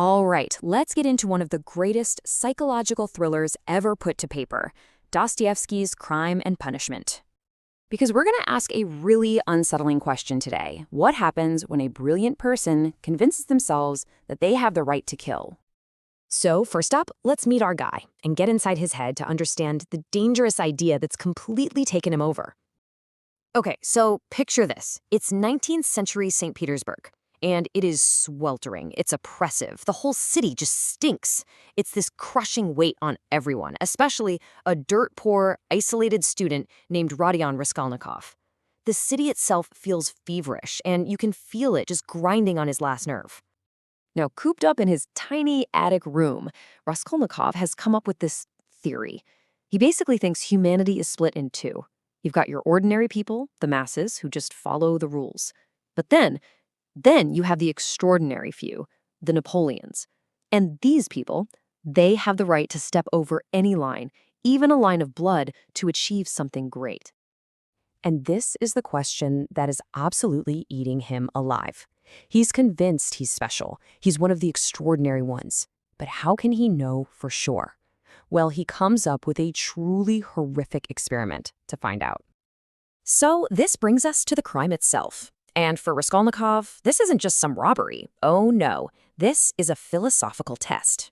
All right, let's get into one of the greatest psychological thrillers ever put to paper, Dostoevsky's Crime and Punishment. Because we're going to ask a really unsettling question today. What happens when a brilliant person convinces themselves that they have the right to kill? So first up, let's meet our guy and get inside his head to understand the dangerous idea that's completely taken him over. Okay, so picture this. It's 19th century St. Petersburg, and it is sweltering. It's oppressive. The whole city just stinks. It's this crushing weight on everyone, especially a dirt-poor, isolated student named Rodion Raskolnikov. The city itself feels feverish, and you can feel it just grinding on his last nerve. Now, cooped up in his tiny attic room, Raskolnikov has come up with this theory. He basically thinks humanity is split in two. You've got your ordinary people, the masses, who just follow the rules. But then you have the extraordinary few, the Napoleons. And these people, they have the right to step over any line, even a line of blood, to achieve something great. And this is the question that is absolutely eating him alive. He's convinced he's special. He's one of the extraordinary ones. But how can he know for sure? Well, he comes up with a truly horrific experiment to find out. So this brings us to the crime itself. And for Raskolnikov, this isn't just some robbery. Oh no, this is a philosophical test.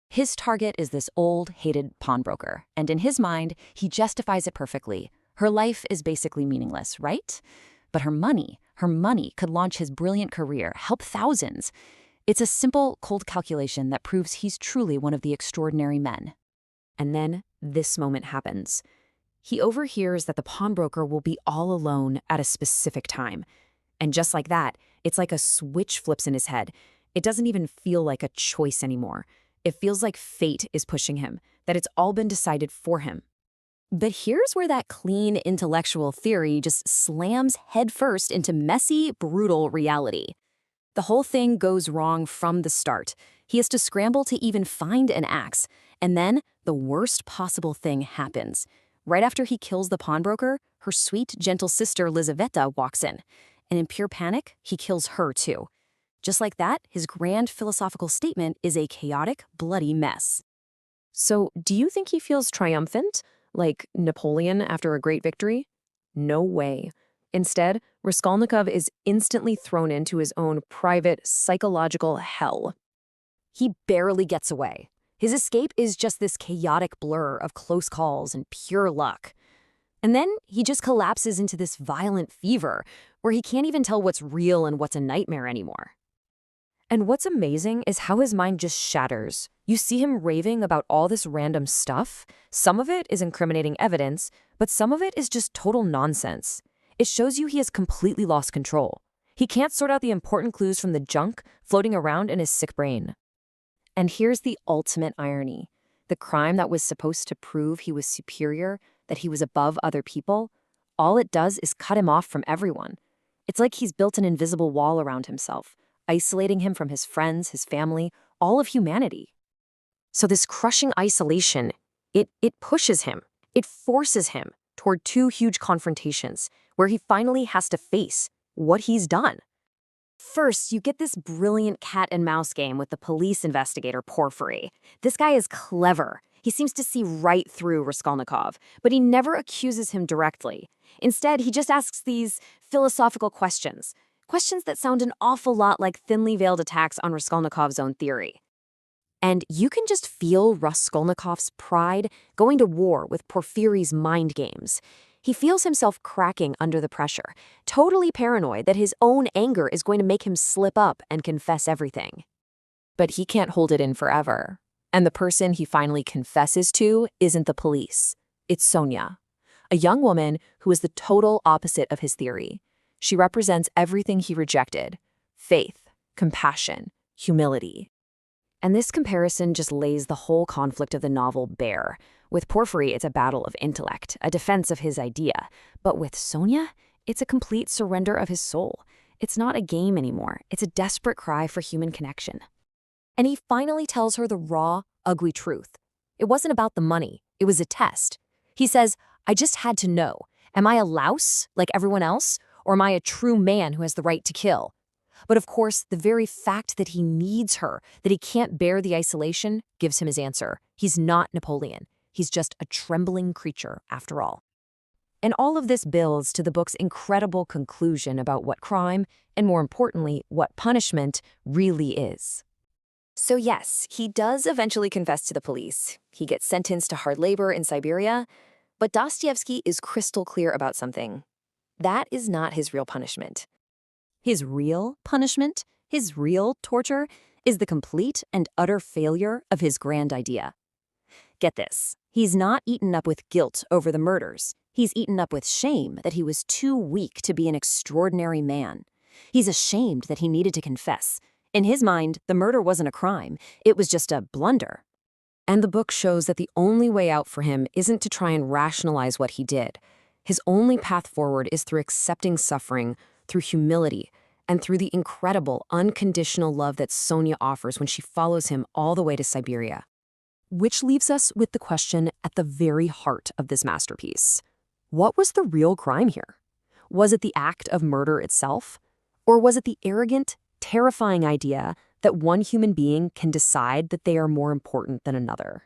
His target is this old, hated pawnbroker, and in his mind, he justifies it perfectly. Her life is basically meaningless, right? But her money could launch his brilliant career, help thousands. It's a simple, cold calculation that proves he's truly one of the extraordinary men. And then this moment happens. He overhears that the pawnbroker will be all alone at a specific time. And just like that, it's like a switch flips in his head. It doesn't even feel like a choice anymore. It feels like fate is pushing him, that it's all been decided for him. But here's where that clean intellectual theory just slams headfirst into messy, brutal reality. The whole thing goes wrong from the start. He has to scramble to even find an axe, and then the worst possible thing happens. Right after he kills the pawnbroker, her sweet, gentle sister Lizaveta walks in, and in pure panic, he kills her too. Just like that, his grand philosophical statement is a chaotic, bloody mess. So, do you think he feels triumphant? Like Napoleon after a great victory? No way. Instead, Raskolnikov is instantly thrown into his own private psychological hell. He barely gets away. His escape is just this chaotic blur of close calls and pure luck. And then he just collapses into this violent fever where he can't even tell what's real and what's a nightmare anymore. And what's amazing is how his mind just shatters. You see him raving about all this random stuff. Some of it is incriminating evidence, but some of it is just total nonsense. It shows you he has completely lost control. He can't sort out the important clues from the junk floating around in his sick brain. And here's the ultimate irony. The crime that was supposed to prove he was superior, that he was above other people, all it does is cut him off from everyone. It's like he's built an invisible wall around himself, isolating him from his friends, his family, all of humanity. So this crushing isolation, it pushes him. It forces him toward two huge confrontations where he finally has to face what he's done. First, you get this brilliant cat and mouse game with the police investigator, Porfiry. This guy is clever. He seems to see right through Raskolnikov, but he never accuses him directly. Instead, he just asks these philosophical questions that sound an awful lot like thinly veiled attacks on Raskolnikov's own theory. And you can just feel Raskolnikov's pride going to war with Porfiry's mind games. He feels himself cracking under the pressure, totally paranoid that his own anger is going to make him slip up and confess everything. But he can't hold it in forever. And the person he finally confesses to isn't the police. It's Sonia, a young woman who is the total opposite of his theory. She represents everything he rejected: faith, compassion, humility. And this comparison just lays the whole conflict of the novel bare. With Porfiry, it's a battle of intellect, a defense of his idea. But with Sonia, it's a complete surrender of his soul. It's not a game anymore. It's a desperate cry for human connection. And he finally tells her the raw, ugly truth. It wasn't about the money. It was a test. He says, I just had to know. Am I a louse like everyone else? Or am I a true man who has the right to kill? But of course, the very fact that he needs her, that he can't bear the isolation, gives him his answer. He's not Napoleon. He's just a trembling creature, after all. And all of this builds to the book's incredible conclusion about what crime, and more importantly, what punishment, really is. So yes, he does eventually confess to the police. He gets sentenced to hard labor in Siberia, but Dostoevsky is crystal clear about something. That is not his real punishment. His real punishment, his real torture, is the complete and utter failure of his grand idea. Get this, he's not eaten up with guilt over the murders. He's eaten up with shame that he was too weak to be an extraordinary man. He's ashamed that he needed to confess. In his mind, the murder wasn't a crime. It was just a blunder. And the book shows that the only way out for him isn't to try and rationalize what he did. His only path forward is through accepting suffering, through humility, and through the incredible, unconditional love that Sonia offers when she follows him all the way to Siberia. Which leaves us with the question at the very heart of this masterpiece. What was the real crime here? Was it the act of murder itself? Or was it the arrogant, terrifying idea that one human being can decide that they are more important than another?